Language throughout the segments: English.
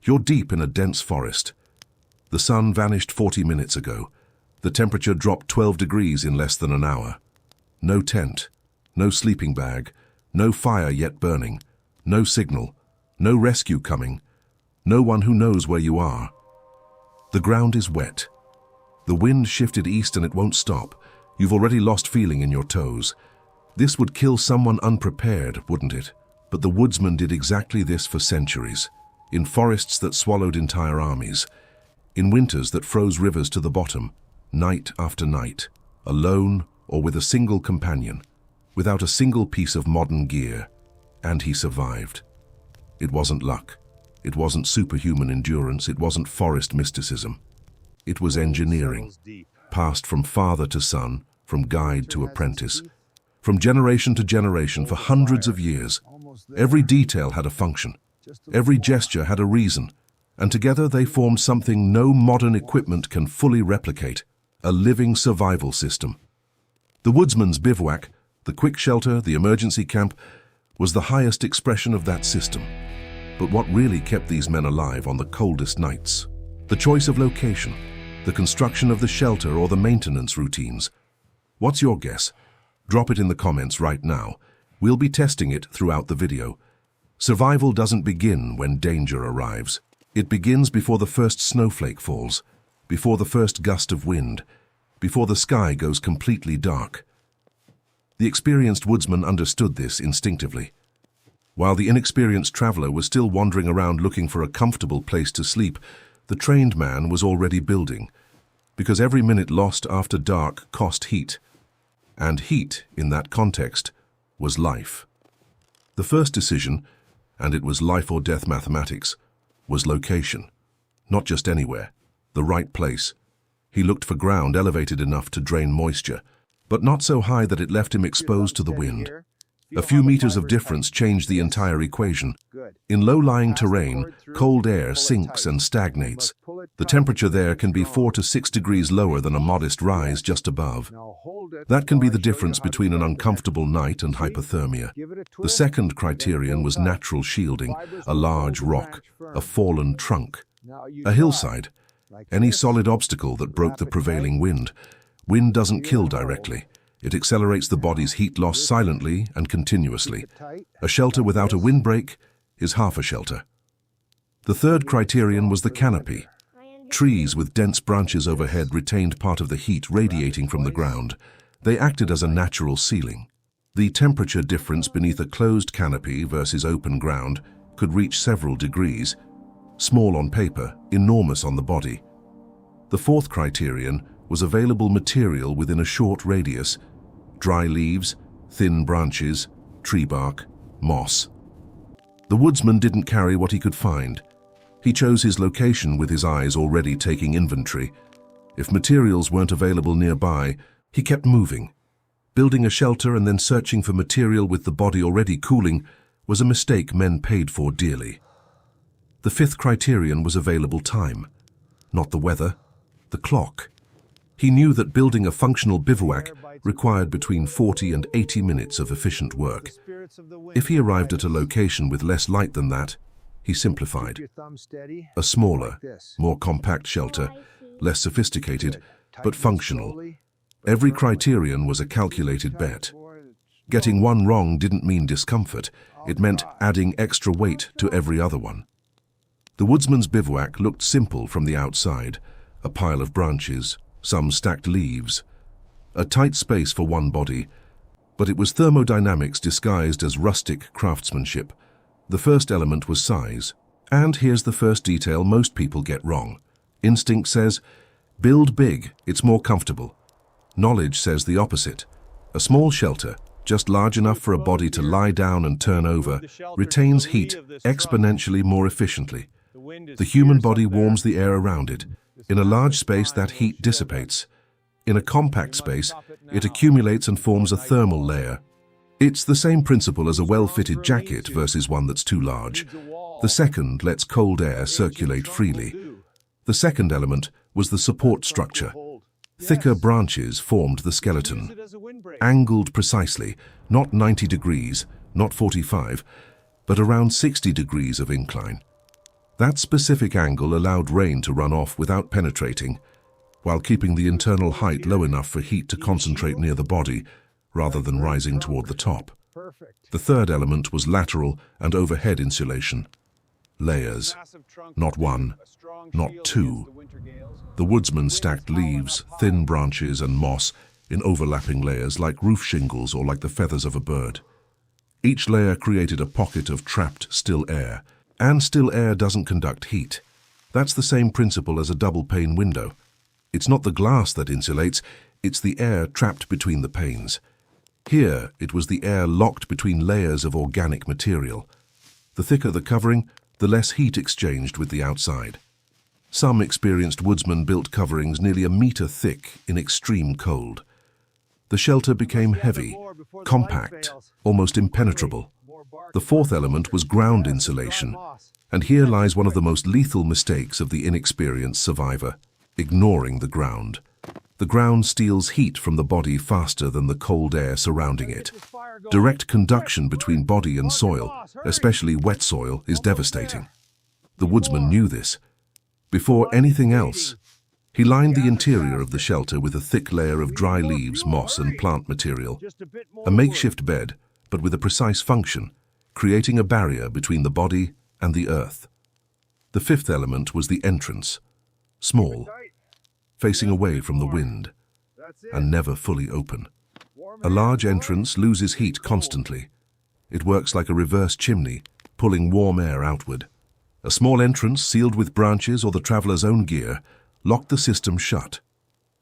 You're deep in a dense forest. The sun vanished 40 minutes ago. The temperature dropped 12 degrees in less than an hour. No tent, no sleeping bag, no fire yet burning, no signal, no rescue coming, no one who knows where you are. The ground is wet. The wind shifted east and it won't stop. You've already lost feeling in your toes. This would kill someone unprepared, wouldn't it? But the woodsman did exactly this for centuries, in forests that swallowed entire armies, in winters that froze rivers to the bottom, night after night, alone or with a single companion, without a single piece of modern gear. And he survived. It wasn't luck. It wasn't superhuman endurance. It wasn't forest mysticism. It was engineering, passed from father to son, from guide to apprentice, from generation to generation for hundreds of years. Every detail had a function. Every gesture had a reason. And together they formed something no modern equipment can fully replicate, a living survival system. The woodsman's bivouac, the quick shelter, the emergency camp, was the highest expression of that system. But what really kept these men alive on the coldest nights? The choice of location, the construction of the shelter, or the maintenance routines. What's your guess? Drop it in the comments right now. We'll be testing it throughout the video. Survival doesn't begin when danger arrives. It begins before the first snowflake falls, before the first gust of wind, before the sky goes completely dark. The experienced woodsman understood this instinctively. While the inexperienced traveler was still wandering around looking for a comfortable place to sleep, the trained man was already building, because every minute lost after dark cost heat. And heat, in that context, was life. The first decision, and it was life or death mathematics, was location. Not just anywhere, the right place. He looked for ground elevated enough to drain moisture, but not so high that it left him exposed to the wind. A few meters of difference changed the entire equation. In low-lying terrain, cold air sinks and stagnates. The temperature there can be 4 to 6 degrees lower than a modest rise just above. That can be the difference between an uncomfortable night and hypothermia. The second criterion was natural shielding, a large rock, a fallen trunk, a hillside, any solid obstacle that broke the prevailing wind. Wind doesn't kill directly. It accelerates the body's heat loss silently and continuously. A shelter without a windbreak is half a shelter. The third criterion was the canopy. Trees with dense branches overhead retained part of the heat radiating from the ground. They acted as a natural ceiling. The temperature difference beneath a closed canopy versus open ground could reach several degrees. Small on paper, enormous on the body. The fourth criterion was available material within a short radius: dry leaves, thin branches, tree bark, moss. The woodsman didn't carry what he could find. He chose his location with his eyes already taking inventory. If materials weren't available nearby, he kept moving. Building a shelter and then searching for material with the body already cooling was a mistake men paid for dearly. The fifth criterion was available time. Not the weather, the clock. He knew that building a functional bivouac required between 40 and 80 minutes of efficient work. If he arrived at a location with less light than that, he simplified. A smaller, more compact shelter, less sophisticated, but functional. Every criterion was a calculated bet. Getting one wrong didn't mean discomfort. It meant adding extra weight to every other one. The woodsman's bivouac looked simple from the outside: a pile of branches, some stacked leaves, a tight space for one body, but it was thermodynamics disguised as rustic craftsmanship. The first element was size. And here's the first detail most people get wrong. Instinct says, build big, it's more comfortable. Knowledge says the opposite. A small shelter, just large enough for a body to lie down and turn over, retains heat exponentially more efficiently. The human body warms the air around it. In a large space, that heat dissipates. In a compact space, it accumulates and forms a thermal layer. It's the same principle as a well-fitted jacket versus one that's too large. The second lets cold air circulate freely. The second element was the support structure. Thicker branches formed the skeleton, angled precisely, not 90 degrees, not 45, but around 60 degrees of incline. That specific angle allowed rain to run off without penetrating, while keeping the internal height low enough for heat to concentrate near the body rather than rising toward the top. The third element was lateral and overhead insulation. Layers. Not one, not two. The woodsman stacked leaves, thin branches, and moss in overlapping layers like roof shingles or like the feathers of a bird. Each layer created a pocket of trapped still air, and still air doesn't conduct heat. That's the same principle as a double-pane window. It's not the glass that insulates, it's the air trapped between the panes. Here, it was the air locked between layers of organic material. The thicker the covering, the less heat exchanged with the outside. Some experienced woodsmen built coverings nearly a meter thick in extreme cold. The shelter became heavy, compact, almost impenetrable. The fourth element was ground insulation, and here lies one of the most lethal mistakes of the inexperienced survivor: ignoring the ground. The ground steals heat from the body faster than the cold air surrounding it. Direct conduction between body and soil, especially wet soil, is devastating. The woodsman knew this. Before anything else, he lined the interior of the shelter with a thick layer of dry leaves, moss, and plant material. A makeshift bed, but with a precise function, creating a barrier between the body and the earth. The fifth element was the entrance. Small, facing away from the wind, and never fully open. A large entrance loses heat constantly. It works like a reverse chimney, pulling warm air outward. A small entrance, sealed with branches or the traveler's own gear, locked the system shut.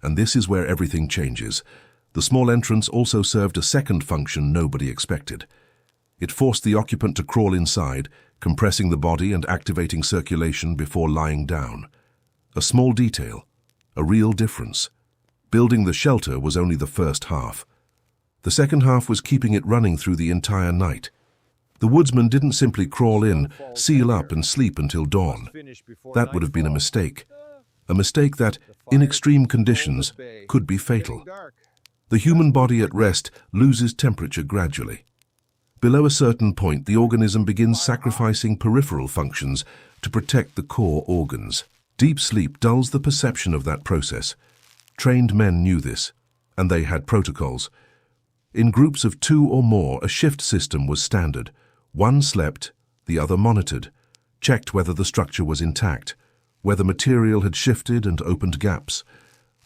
And this is where everything changes. The small entrance also served a second function nobody expected. It forced the occupant to crawl inside, compressing the body and activating circulation before lying down. A small detail, a real difference. Building the shelter was only the first half. The second half was keeping it running through the entire night. The woodsman didn't simply crawl in, seal up, and sleep until dawn. That would have been a mistake. A mistake that, in extreme conditions, could be fatal. The human body at rest loses temperature gradually. Below a certain point, the organism begins sacrificing peripheral functions to protect the core organs. Deep sleep dulls the perception of that process. Trained men knew this, and they had protocols. In groups of 2 or more, a shift system was standard. One slept, the other monitored, checked whether the structure was intact, whether material had shifted and opened gaps,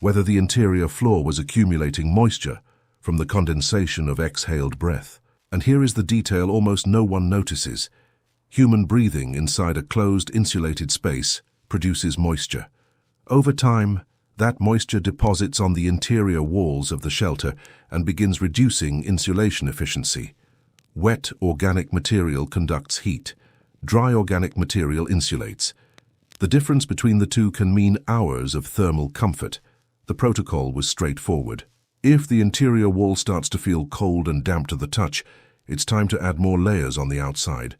whether the interior floor was accumulating moisture from the condensation of exhaled breath. And here is the detail almost no one notices. Human breathing inside a closed, insulated space produces moisture. Over time, that moisture deposits on the interior walls of the shelter and begins reducing insulation efficiency. Wet organic material conducts heat. Dry organic material insulates. The difference between the two can mean hours of thermal comfort. The protocol was straightforward. If the interior wall starts to feel cold and damp to the touch, it's time to add more layers on the outside.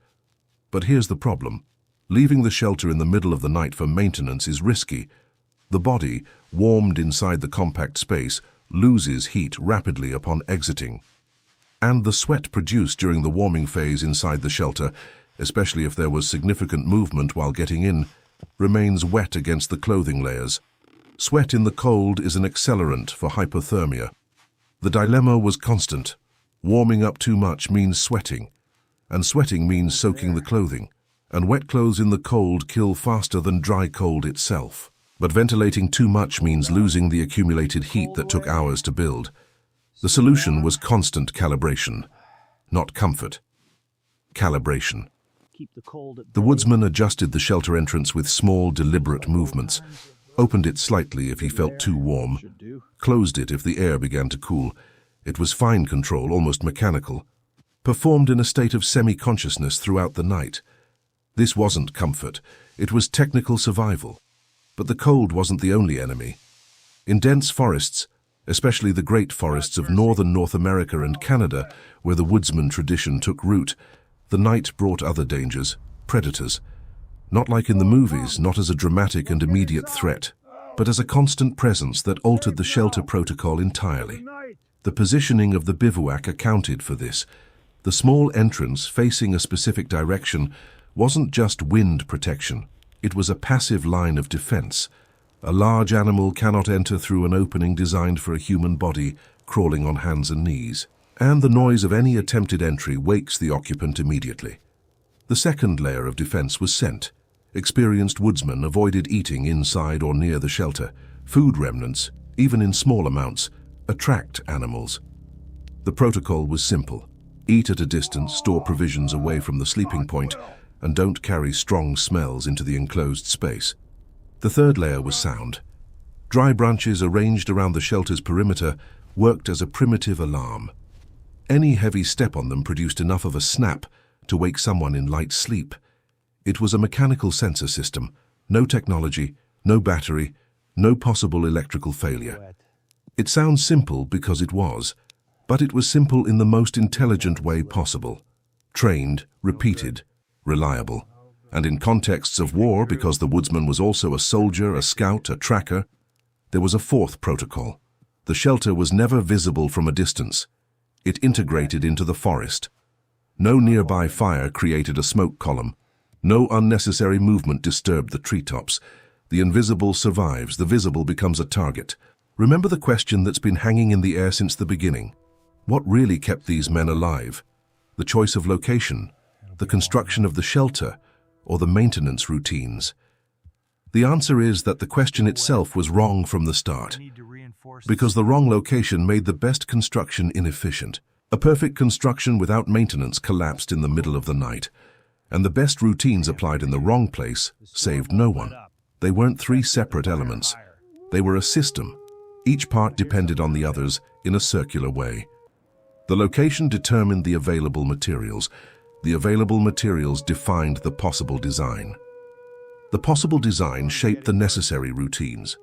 But here's the problem. Leaving the shelter in the middle of the night for maintenance is risky. The body, warmed inside the compact space, loses heat rapidly upon exiting. And the sweat produced during the warming phase inside the shelter, especially if there was significant movement while getting in, remains wet against the clothing layers. Sweat in the cold is an accelerant for hypothermia. The dilemma was constant. Warming up too much means sweating, and sweating means soaking the clothing, and wet clothes in the cold kill faster than dry cold itself. But ventilating too much means losing the accumulated heat that took hours to build. The solution was constant calibration, not comfort. Calibration. The woodsman adjusted the shelter entrance with small, deliberate movements, opened it slightly if he felt too warm, closed it if the air began to cool. It was fine control, almost mechanical, performed in a state of semi-consciousness throughout the night. This wasn't comfort, it was technical survival. But the cold wasn't the only enemy. In dense forests, especially the great forests of northern North America and Canada, where the woodsman tradition took root, the night brought other dangers, predators. Not like in the movies, not as a dramatic and immediate threat, but as a constant presence that altered the shelter protocol entirely. The positioning of the bivouac accounted for this. The small entrance facing a specific direction wasn't just wind protection. It was a passive line of defense. A large animal cannot enter through an opening designed for a human body crawling on hands and knees, and the noise of any attempted entry wakes the occupant immediately. The second layer of defense was scent. Experienced woodsmen avoided eating inside or near the shelter. Food remnants, even in small amounts, attract animals. The protocol was simple. Eat at a distance, store provisions away from the sleeping point, and don't carry strong smells into the enclosed space. The third layer was sound. Dry branches arranged around the shelter's perimeter worked as a primitive alarm. Any heavy step on them produced enough of a snap to wake someone in light sleep. It was a mechanical sensor system, no technology, no battery, no possible electrical failure. It sounds simple because it was, but it was simple in the most intelligent way possible. Trained, repeated, reliable. And in contexts of war, because the woodsman was also a soldier, a scout, a tracker, there was a fourth protocol. The shelter was never visible from a distance. It integrated into the forest. No nearby fire created a smoke column. No unnecessary movement disturbed the treetops. The invisible survives, the visible becomes a target. Remember the question that's been hanging in the air since the beginning. What really kept these men alive? The choice of location, the construction of the shelter, or the maintenance routines? The answer is that the question itself was wrong from the start, because the wrong location made the best construction inefficient. A perfect construction without maintenance collapsed in the middle of the night, and the best routines applied in the wrong place saved no one. They weren't three separate elements. They were a system. Each part depended on the others in a circular way. The location determined the available materials. The available materials defined the possible design. The possible design shaped the necessary routines,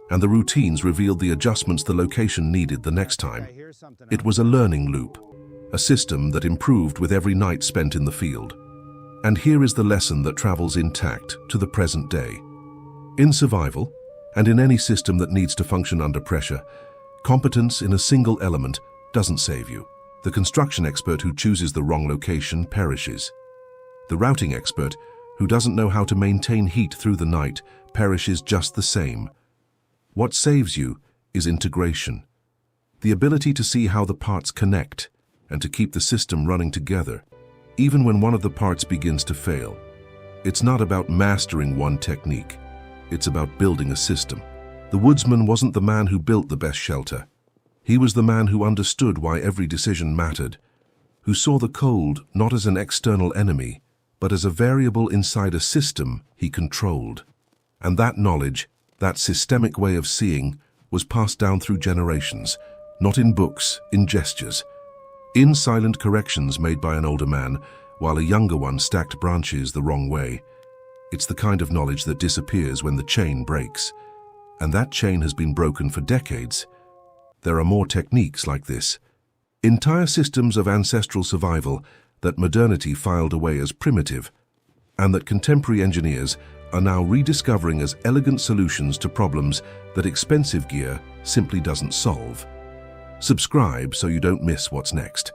and the routines revealed the adjustments the location needed the next time. It was a learning loop, a system that improved with every night spent in the field. And here is the lesson that travels intact to the present day. In survival, and in any system that needs to function under pressure, competence in a single element doesn't save you. The construction expert who chooses the wrong location perishes. The routing expert who doesn't know how to maintain heat through the night perishes just the same. What saves you is integration. The ability to see how the parts connect and to keep the system running together, even when one of the parts begins to fail. It's not about mastering one technique. It's about building a system. The woodsman wasn't the man who built the best shelter. He was the man who understood why every decision mattered, who saw the cold not as an external enemy, but as a variable inside a system he controlled. And that knowledge, that systemic way of seeing, was passed down through generations, not in books, in gestures, in silent corrections made by an older man, while a younger one stacked branches the wrong way. It's the kind of knowledge that disappears when the chain breaks. And that chain has been broken for decades. There are more techniques like this. Entire systems of ancestral survival that modernity filed away as primitive, and that contemporary engineers are now rediscovering as elegant solutions to problems that expensive gear simply doesn't solve. Subscribe so you don't miss what's next.